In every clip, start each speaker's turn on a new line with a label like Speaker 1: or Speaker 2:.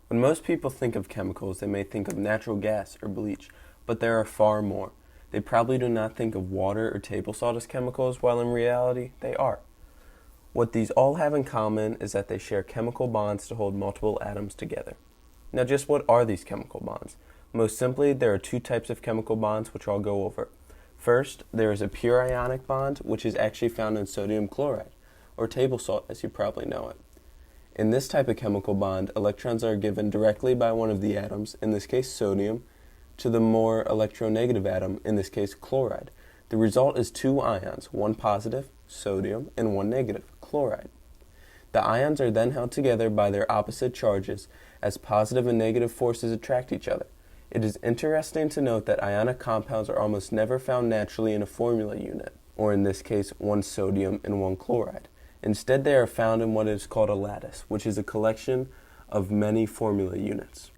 Speaker 1: When most people think of chemicals, they may think of natural gas or bleach, but there are far more. They probably do not think of water or table salt as chemicals, while in reality, they are. What these all have in common is that they share chemical bonds to hold multiple atoms together. Now, just what are these chemical bonds? Most simply, there are two types of chemical bonds, which I'll go over. First, there is a pure ionic bond, which is actually found in sodium chloride, or table salt as you probably know it. In this type of chemical bond, electrons are given directly by one of the atoms, in this case sodium, to the more electronegative atom, in this case chloride. The result is two ions, one positive, sodium, and one negative, chloride. The ions are then held together by their opposite charges as positive and negative forces attract each other. It is interesting to note that ionic compounds are almost never found naturally in a formula unit, or in this case, one sodium and one chloride. Instead, they are found in what is called a lattice, which is a collection of many formula units.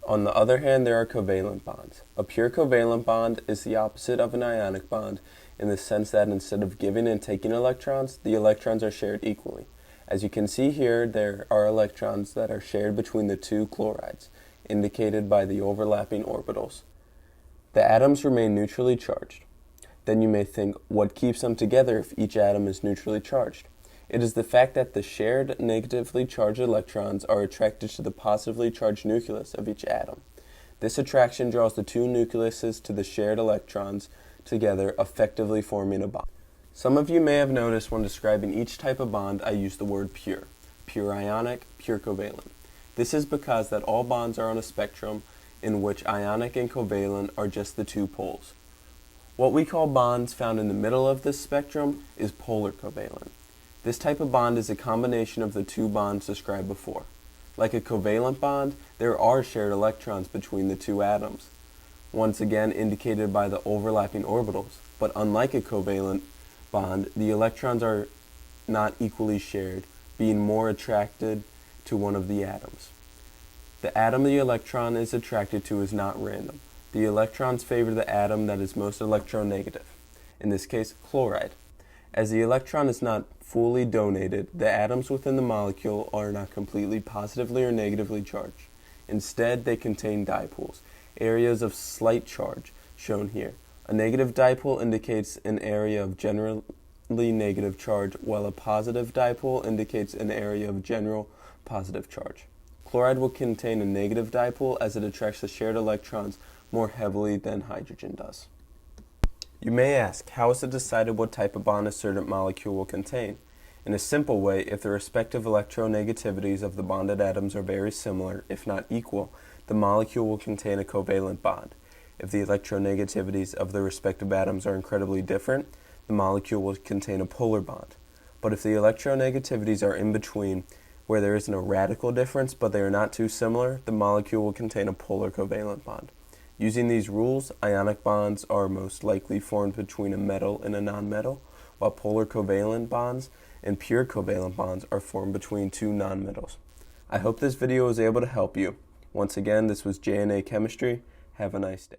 Speaker 1: On the other hand, there are covalent bonds. A pure covalent bond is the opposite of an ionic bond in the sense that instead of giving and taking electrons, the electrons are shared equally. As you can see here, there are electrons that are shared between the two chlorides, indicated by the overlapping orbitals. The atoms remain neutrally charged. Then you may think, what keeps them together if each atom is neutrally charged? It is the fact that the shared negatively charged electrons are attracted to the positively charged nucleus of each atom. This attraction draws the two nucleuses to the shared electrons together, effectively forming a bond. Some of you may have noticed when describing each type of bond I use the word pure. Pure ionic, pure covalent. This is because that all bonds are on a spectrum in which ionic and covalent are just the two poles. What we call bonds found in the middle of this spectrum is polar covalent. This type of bond is a combination of the two bonds described before. Like a covalent bond, there are shared electrons between the two atoms, once again indicated by the overlapping orbitals. But unlike a covalent bond, the electrons are not equally shared, being more attracted to one of the atoms. The atom the electron is attracted to is not random. The electrons favor the atom that is most electronegative, in this case chloride. As the electron is not fully donated, the atoms within the molecule are not completely positively or negatively charged. Instead, they contain dipoles, areas of slight charge, shown here. A negative dipole indicates an area of generally negative charge, while a positive dipole indicates an area of general positive charge. Chloride will contain a negative dipole as it attracts the shared electrons more heavily than hydrogen does. You may ask, how is it decided what type of bond a certain molecule will contain? In a simple way, if the respective electronegativities of the bonded atoms are very similar, if not equal, the molecule will contain a covalent bond. If the electronegativities of the respective atoms are incredibly different, the molecule will contain a polar bond. But if the electronegativities are in between, where there isn't a radical difference but they are not too similar, the molecule will contain a polar covalent bond. Using these rules, ionic bonds are most likely formed between a metal and a nonmetal, while polar covalent bonds and pure covalent bonds are formed between two nonmetals. I hope this video was able to help you. Once again, this was J&A Chemistry. Have a nice day.